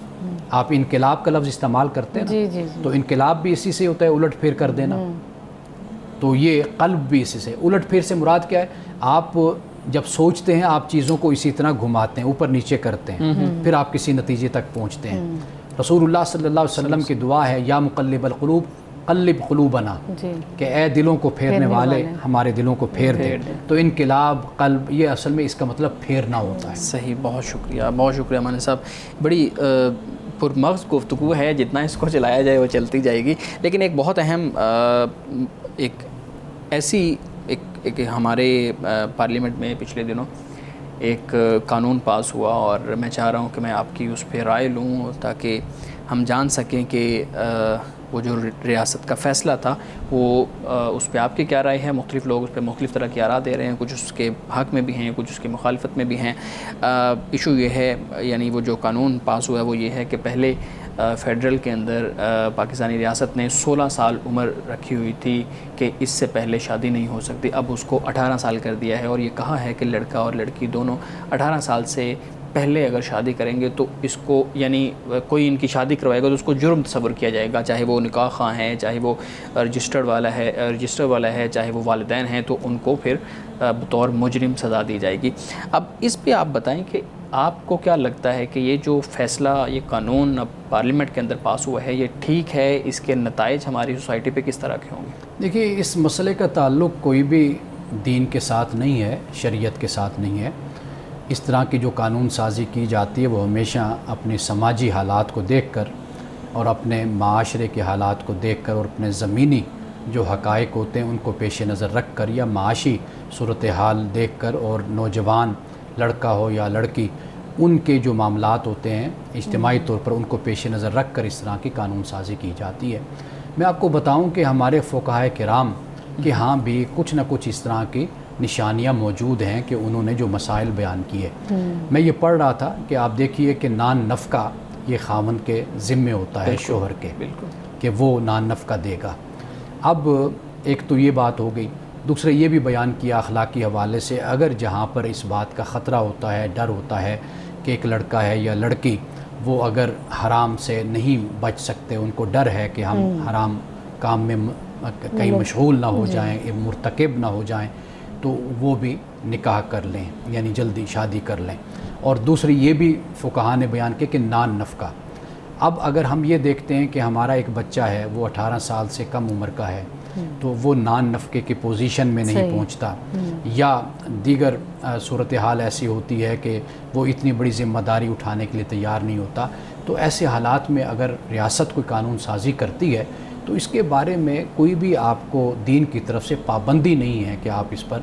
آپ انقلاب کا لفظ استعمال کرتے ہیں جی جی نا، تو انقلاب بھی اسی سے ہوتا ہے، الٹ پھیر کر دینا، تو یہ قلب بھی اسی سے۔ الٹ پھیر سے مراد کیا ہے؟ آپ جب سوچتے ہیں آپ چیزوں کو اسی طرح گھماتے ہیں، اوپر نیچے کرتے ہیں، پھر آپ کسی نتیجے تک پہنچتے ہیں۔ رسول اللہ صلی اللہ علیہ وسلم کی دعا ہے یا مقلب القلوب قلب قلوبنا، جی، کہ اے دلوں کو پھیرنے والے ہمارے دلوں کو پھیر دے۔ تو انقلاب قلب، یہ اصل میں اس کا مطلب پھیرنا ہوتا ہے۔ صحیح، بہت شکریہ، بہت شکریہ مانی صاحب، بڑی پرمغز گفتگو ہے، جتنا اس کو چلایا جائے وہ چلتی جائے گی۔ لیکن ایک بہت اہم ایک ایسی ایک ہمارے پارلیمنٹ میں پچھلے دنوں ایک قانون پاس ہوا، اور میں چاہ رہا ہوں کہ میں آپ کی اس پہ رائے لوں تاکہ ہم جان سکیں کہ وہ جو ریاست کا فیصلہ تھا وہ اس پہ آپ کی کیا رائے ہے۔ مختلف لوگ اس پہ مختلف طرح کی آراء دے رہے ہیں، کچھ اس کے حق میں بھی ہیں، کچھ اس کی مخالفت میں بھی ہیں۔ ایشو یہ ہے، یعنی وہ جو قانون پاس ہوا ہے وہ یہ ہے کہ پہلے فیڈرل کے اندر پاکستانی ریاست نے 16 سال عمر رکھی ہوئی تھی کہ اس سے پہلے شادی نہیں ہو سکتی، اب اس کو 18 سال کر دیا ہے، اور یہ کہا ہے کہ لڑکا اور لڑکی دونوں 18 سال سے پہلے اگر شادی کریں گے تو اس کو، یعنی کوئی ان کی شادی کروائے گا تو اس کو جرم تصور کیا جائے گا، چاہے وہ نکاح خواہ ہیں، چاہے وہ رجسٹر والا ہے، چاہے وہ والدین ہیں، تو ان کو پھر بطور مجرم سزا دی جائے گی۔ اب اس پہ آپ بتائیں کہ آپ کو کیا لگتا ہے کہ یہ جو فیصلہ، یہ قانون اب پارلیمنٹ کے اندر پاس ہوا ہے، یہ ٹھیک ہے؟ اس کے نتائج ہماری سوسائٹی پہ کس طرح کے ہوں گے؟ دیکھیے، اس مسئلے کا تعلق کوئی بھی دین کے ساتھ نہیں ہے، شریعت کے ساتھ نہیں ہے۔ اس طرح کی جو قانون سازی کی جاتی ہے وہ ہمیشہ اپنے سماجی حالات کو دیکھ کر اور اپنے معاشرے کے حالات کو دیکھ کر اور اپنے زمینی جو حقائق ہوتے ہیں ان کو پیش نظر رکھ کر یا معاشی صورتحال دیکھ کر، اور نوجوان لڑکا ہو یا لڑکی، ان کے جو معاملات ہوتے ہیں اجتماعی طور پر ان کو پیش نظر رکھ کر اس طرح کی قانون سازی کی جاتی ہے۔ میں آپ کو بتاؤں کہ ہمارے فقہائے کرام کے ہاں بھی کچھ نہ کچھ اس طرح کی نشانیاں موجود ہیں کہ انہوں نے جو مسائل بیان کیے۔ میں یہ پڑھ رہا تھا کہ آپ دیکھیے کہ نان نفقہ یہ خاوند کے ذمے ہوتا ہے، شوہر کے، کہ وہ نان نفقہ دے گا۔ اب ایک تو یہ بات ہو گئی، دوسرا یہ بھی بیان کیا اخلاقی حوالے سے، اگر جہاں پر اس بات کا خطرہ ہوتا ہے، ڈر ہوتا ہے کہ ایک لڑکا ہے یا لڑکی وہ اگر حرام سے نہیں بچ سکتے، ان کو ڈر ہے کہ ہم حرام کام میں کہیں مشغول نہ ہو جائیں، مرتکب نہ ہو جائیں، تو وہ بھی نکاح کر لیں، یعنی جلدی شادی کر لیں۔ اور دوسری یہ بھی فقہاء نے بیان کیا کہ نان نفقہ۔ اب اگر ہم یہ دیکھتے ہیں کہ ہمارا ایک بچہ ہے وہ 18 سال سے کم عمر کا ہے، تو وہ نان نفقے کی پوزیشن میں نہیں پہنچتا، یا دیگر صورتحال ایسی ہوتی ہے کہ وہ اتنی بڑی ذمہ داری اٹھانے کے لیے تیار نہیں ہوتا، تو ایسے حالات میں اگر ریاست کوئی قانون سازی کرتی ہے تو اس کے بارے میں کوئی بھی آپ کو دین کی طرف سے پابندی نہیں ہے کہ آپ اس پر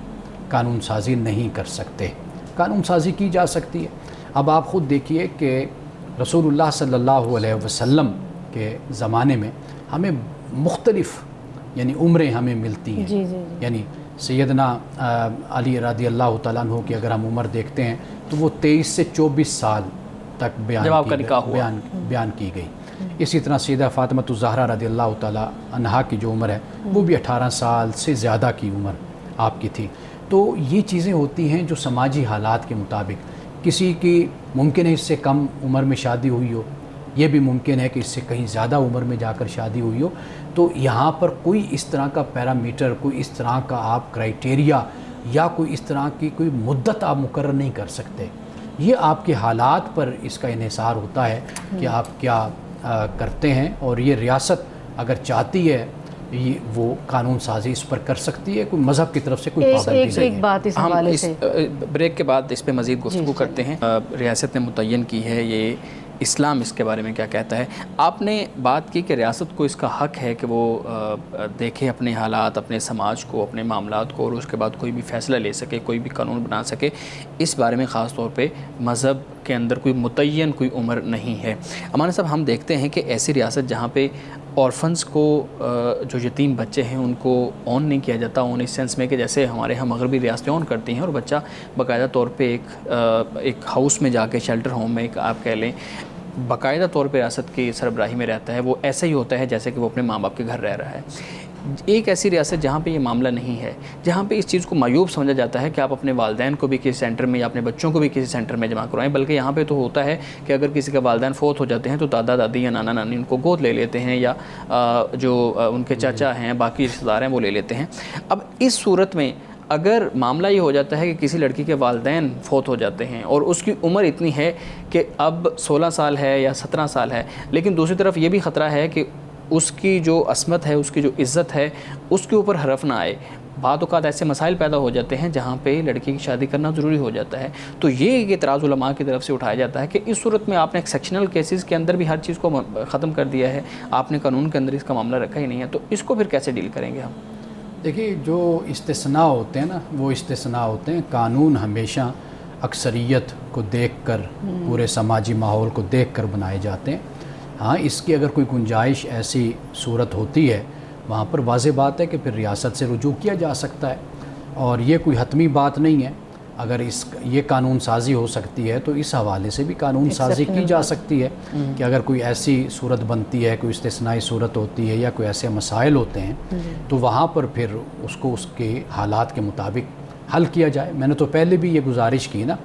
قانون سازی نہیں کر سکتے، قانون سازی کی جا سکتی ہے۔ اب آپ خود دیکھیے کہ رسول اللہ صلی اللہ علیہ وسلم کے زمانے میں ہمیں مختلف یعنی عمریں ہمیں ملتی ہیں، یعنی سیدنا علی رضی اللہ تعالیٰ عنہ کی اگر ہم عمر دیکھتے ہیں تو وہ 23 سے 24 سال تک بیان کی گئی۔ اسی طرح سیدہ فاطمہ الزہرا رضی اللہ تعالیٰ عنہا کی جو عمر ہے وہ بھی 18 سال سے زیادہ کی عمر آپ کی تھی۔ تو یہ چیزیں ہوتی ہیں جو سماجی حالات کے مطابق، کسی کی ممکن ہے اس سے کم عمر میں شادی ہوئی ہو، یہ بھی ممکن ہے کہ اس سے کہیں زیادہ عمر میں جا کر شادی ہوئی ہو، تو یہاں پر کوئی اس طرح کا پیرامیٹر، کوئی اس طرح کا آپ کرائیٹیریا یا کوئی اس طرح کی کوئی مدت آپ مقرر نہیں کر سکتے۔ یہ آپ کے حالات پر اس کا انحصار ہوتا ہے کہ آپ کیا کرتے ہیں، اور یہ ریاست اگر چاہتی ہے وہ قانون سازی اس پر کر سکتی ہے؟ کوئی مذہب کی طرف سے کوئی پابندی نہیں ہے؟ ایک بات اس ہم حوالے سے بریک کے بعد اس پہ مزید گفتگو کرتے ہیں۔ ریاست نے متعین کی ہے، یہ اسلام اس کے بارے میں کیا کہتا ہے؟ آپ نے بات کی کہ ریاست کو اس کا حق ہے کہ وہ دیکھے اپنے حالات، اپنے سماج کو، اپنے معاملات کو، اور اس کے بعد کوئی بھی فیصلہ لے سکے، کوئی بھی قانون بنا سکے۔ اس بارے میں خاص طور پہ مذہب کے اندر کوئی متعین کوئی عمر نہیں ہے۔ ہمارے صاحب، ہم دیکھتے ہیں کہ ایسی ریاست جہاں پہ اورفنس کو، جو یتیم بچے ہیں ان کو اون نہیں کیا جاتا، اون اس سینس میں کہ جیسے ہمارے ہاں مغربی ریاستیں اون کرتی ہیں، اور بچہ باقاعدہ طور پہ ایک ہاؤس میں جا کے، شیلٹر ہوم میں آپ کہہ لیں، باقاعدہ طور پہ ریاست کی سربراہی میں رہتا ہے، وہ ایسا ہی ہوتا ہے جیسے کہ وہ اپنے ماں باپ کے گھر رہ رہا ہے۔ ایک ایسی ریاست جہاں پہ یہ معاملہ نہیں ہے، جہاں پہ اس چیز کو معیوب سمجھا جاتا ہے کہ آپ اپنے والدین کو بھی کسی سینٹر میں یا اپنے بچوں کو بھی کسی سینٹر میں جمع کروائیں، بلکہ یہاں پہ تو ہوتا ہے کہ اگر کسی کے والدین فوت ہو جاتے ہیں تو دادا دادی یا نانا نانی ان کو گود لے لیتے ہیں، یا جو ان کے چاچا ہیں، باقی رشتہ دار ہیں، وہ لے لیتے ہیں۔ اب اس صورت میں اگر معاملہ یہ ہو جاتا ہے کہ کسی لڑکی کے والدین فوت ہو جاتے ہیں اور اس کی عمر اتنی ہے کہ اب 16 سال ہے یا 17 سال ہے، لیکن دوسری طرف یہ بھی خطرہ ہے کہ اس کی جو عصمت ہے، اس کی جو عزت ہے، اس کے اوپر حرف نہ آئے۔ بعض اوقات ایسے مسائل پیدا ہو جاتے ہیں جہاں پہ لڑکی کی شادی کرنا ضروری ہو جاتا ہے، تو یہ اعتراض علماء کی طرف سے اٹھایا جاتا ہے کہ اس صورت میں آپ نے ایکسیپشنل کیسز کے اندر بھی ہر چیز کو ختم کر دیا ہے، آپ نے قانون کے اندر اس کا معاملہ رکھا ہی نہیں ہے، تو اس کو پھر کیسے ڈیل کریں گے ہم؟ دیکھیے، جو استثناء ہوتے ہیں نا، وہ استثناء ہوتے ہیں۔ قانون ہمیشہ اکثریت کو دیکھ کر، پورے سماجی ماحول کو دیکھ کر بنائے جاتے ہیں۔ ہاں، اس کی اگر کوئی گنجائش ایسی صورت ہوتی ہے، وہاں پر واضح بات ہے کہ پھر ریاست سے رجوع کیا جا سکتا ہے، اور یہ کوئی حتمی بات نہیں ہے۔ اگر یہ قانون سازی ہو سکتی ہے تو اس حوالے سے بھی قانون سازی کی جا سکتی ہے کہ اگر کوئی ایسی صورت بنتی ہے، کوئی استثنائی صورت ہوتی ہے، یا کوئی ایسے مسائل ہوتے ہیں، تو وہاں پر پھر اس کو اس کے حالات کے مطابق حل کیا جائے۔ میں نے تو پہلے بھی یہ گزارش کی نا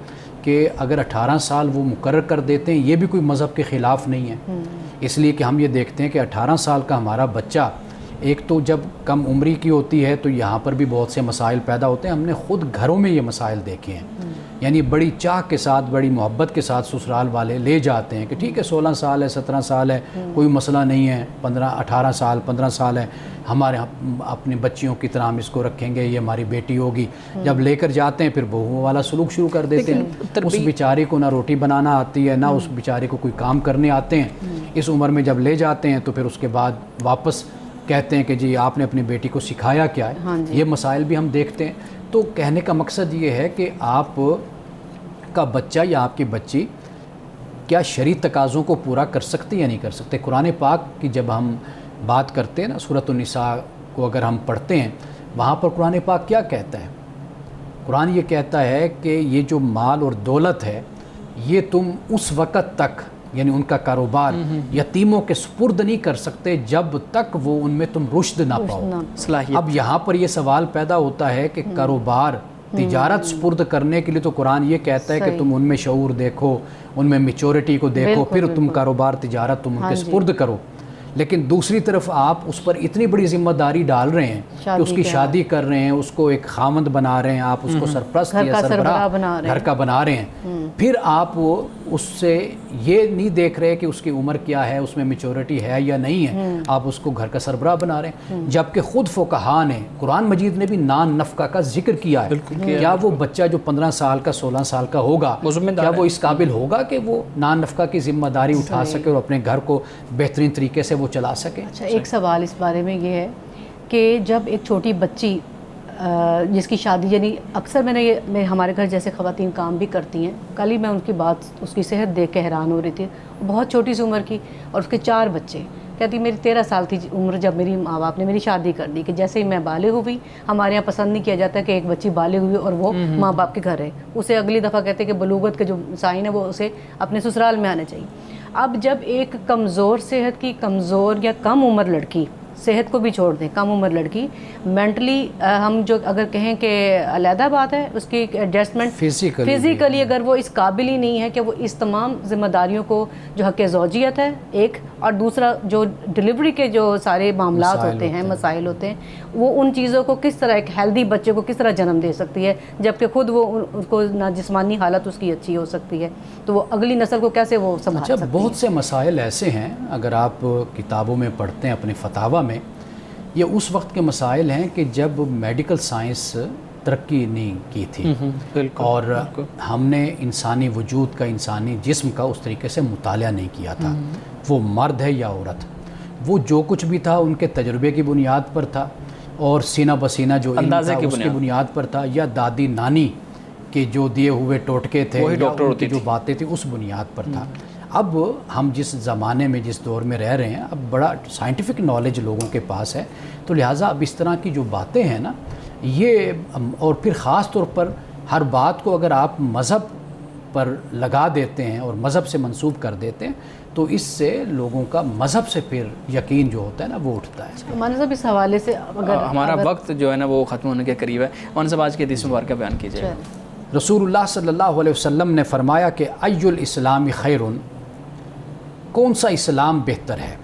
کہ اگر 18 سال وہ مقرر کر دیتے ہیں، یہ بھی کوئی مذہب کے خلاف نہیں ہے، اس لیے کہ ہم یہ دیکھتے ہیں کہ 18 سال کا ہمارا بچہ، ایک تو جب کم عمری کی ہوتی ہے تو یہاں پر بھی بہت سے مسائل پیدا ہوتے ہیں۔ ہم نے خود گھروں میں یہ مسائل دیکھے ہیں، یعنی بڑی چاہ کے ساتھ، بڑی محبت کے ساتھ سسرال والے لے جاتے ہیں کہ ٹھیک ہے 16 سال ہے، 17 سال ہے، کوئی مسئلہ نہیں ہے، 18 سال 15 سال ہے، ہمارے اپنے بچیوں کی طرح ہم اس کو رکھیں گے، یہ ہماری بیٹی ہوگی۔ جب لے کر جاتے ہیں پھر بہوؤں والا سلوک شروع کر دیتے ہیں۔ اس بیچارے کو نہ روٹی بنانا آتی ہے، نہ اس بیچارے کو کوئی کام کرنے آتے ہیں۔ اس عمر میں جب لے جاتے ہیں تو پھر اس کے بعد واپس کہتے ہیں کہ جی آپ نے اپنی بیٹی کو سکھایا کیا ہے۔ یہ مسائل بھی ہم دیکھتے ہیں۔ تو کہنے کا مقصد یہ ہے کہ آپ کا بچہ یا آپ کی بچی کیا شرعی تقاضوں کو پورا کر سکتے یا نہیں کر سکتے۔ قرآن پاک کی جب ہم بات کرتے ہیں نا، سورۃ النساء کو اگر ہم پڑھتے ہیں، وہاں پر قرآن پاک کیا کہتا ہے؟ قرآن یہ کہتا ہے کہ یہ جو مال اور دولت ہے، یہ تم اس وقت تک، یعنی ان کا کاروبار، یتیموں کے سپرد نہیں کر سکتے جب تک وہ ان میں تم رشد نہ پاؤ۔ اب یہاں پر یہ سوال پیدا ہوتا ہے کہ کاروبار، تجارت سپرد کرنے کے لیے تو قرآن یہ کہتا ہے کہ تم ان میں شعور دیکھو، ان میں میچورٹی کو دیکھو، پھر تم کاروبار تجارت تم ان کے سپرد کرو۔ لیکن دوسری طرف آپ اس پر اتنی بڑی ذمہ داری ڈال رہے ہیں کہ اس کی شادی کر رہے ہیں، اس کو ایک خامند بنا رہے ہیں، آپ اس کو سرپرست یا سربراہ گھر کا بنا رہے ہیں۔ پھر آپ اس سے یہ نہیں دیکھ رہے کہ اس کی عمر کیا ہے، اس میں میچورٹی ہے یا نہیں ہے، آپ اس کو گھر کا سربراہ بنا رہے ہیں۔ جبکہ خود فقہا نے، قرآن مجید نے بھی نان نفقہ کا ذکر کیا ہے۔ کیا وہ بچہ جو 15 سال کا 16 سال کا ہوگا، کیا وہ اس قابل ہوگا کہ وہ نان نفقہ کی ذمہ داری اٹھا سکے اور اپنے گھر کو بہترین طریقے سے وہ چلا سکے؟ اچھا، ایک سوال اس بارے میں یہ ہے کہ جب ایک چھوٹی بچی جس کی شادی، یعنی اکثر میں ہمارے گھر جیسے خواتین کام بھی کرتی ہیں، کل ہی میں ان کی بات، اس کی صحت دیکھ کے حیران ہو رہی تھی، بہت چھوٹی سی عمر کی، اور اس کے 4 بچے۔ کہتی میری 13 سال تھی عمر جب میری ماں باپ نے میری شادی کر دی، کہ جیسے ہی میں بالغ ہوئی، ہمارے یہاں پسند نہیں کیا جاتا کہ ایک بچی بالغ ہوئی اور وہ ماں باپ کے گھر ہے، اسے اگلی دفعہ کہتے ہیں کہ بلوغت کے جو سائن ہے وہ اسے اپنے سسرال میں آنا چاہیے۔ اب جب ایک کمزور صحت کی، کمزور یا کم عمر لڑکی، صحت کو بھی چھوڑ دیں، کم عمر لڑکی مینٹلی، ہم جو اگر کہیں کہ علیحدہ بات ہے اس کی ایڈجسٹمنٹ، فزیکلی اگر وہ اس قابل ہی نہیں ہے کہ وہ اس تمام ذمہ داریوں کو، جو حق زوجیت ہے ایک، اور دوسرا جو ڈلیوری کے جو سارے معاملات ہوتے ہیں، مسائل ہوتے ہیں، وہ ان چیزوں کو کس طرح، ایک ہیلدی بچے کو کس طرح جنم دے سکتی ہے، جبکہ خود وہ اس کو نہ جسمانی حالت اس کی اچھی ہو سکتی ہے، تو وہ اگلی نسل کو کیسے وہ سنبھال سکتی ہے؟ بہت سے مسائل ایسے ہیں، اگر آپ کتابوں میں پڑھتے ہیں، اپنے فتاویٰ میں، یہ اس وقت کے مسائل ہیں کہ جب میڈیکل سائنس ترقی نہیں کی تھی بالکل اور ہم نے انسانی وجود کا، انسانی جسم کا اس طریقے سے مطالعہ نہیں کیا تھا، وہ مرد ہے یا عورت، وہ جو کچھ بھی تھا ان کے تجربے کی بنیاد پر تھا اور سینہ بسینہ جو علم تھا اس کی بنیاد پر تھا، یا دادی نانی کے جو دیے ہوئے ٹوٹکے تھے یا ان کی جو باتیں تھیں اس بنیاد پر تھا۔ اب ہم جس زمانے میں، جس دور میں رہ رہے ہیں، اب بڑا سائنٹیفک نالج لوگوں کے پاس ہے، تو لہٰذا اب اس طرح کی جو باتیں ہیں نا یہ، اور پھر خاص طور پر ہر بات کو اگر آپ مذہب پر لگا دیتے ہیں اور مذہب سے منسوب کر دیتے ہیں تو اس سے لوگوں کا مذہب سے پھر یقین جو ہوتا ہے نا وہ اٹھتا ہے۔ مولانا صاحب اس حوالے سے ہمارا وقت جو ہے نا وہ ختم ہونے کے قریب ہے، مولانا صاحب آج کے حدیث مبارکہ بیان کیجیے۔ رسول اللہ صلی اللہ علیہ وسلم نے فرمایا کہ ای الاسلام خیر، کون سا اسلام بہتر ہے؟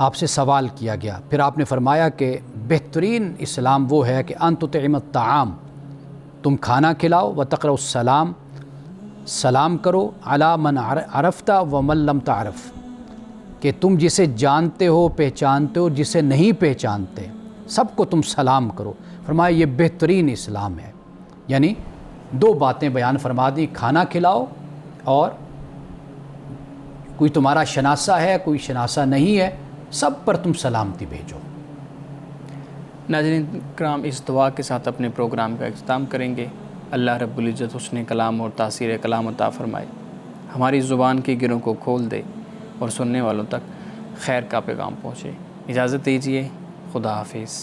آپ سے سوال کیا گیا، پھر آپ نے فرمایا کہ بہترین اسلام وہ ہے کہ ان تطعم الطعام، تم کھانا کھلاؤ، وتقرأ السلام، سلام کرو، علی من عرفت ومن لم تعرف، کہ تم جسے جانتے ہو پہچانتے ہو، جسے نہیں پہچانتے سب کو تم سلام کرو۔ فرمایا یہ بہترین اسلام ہے، یعنی دو باتیں بیان فرما دی، کھانا کھلاؤ اور کوئی تمہارا شناسہ ہے کوئی شناسہ نہیں ہے سب پر تم سلامتی بھیجو۔ ناظرین کرام، اس دعا کے ساتھ اپنے پروگرام کا اختتام کریں گے۔ اللہ رب العزت حسن کلام اور تاثیر کلام عطا فرمائے، ہماری زبان کی گروں کو کھول دے اور سننے والوں تک خیر کا پیغام پہنچے۔ اجازت دیجیے، خدا حافظ۔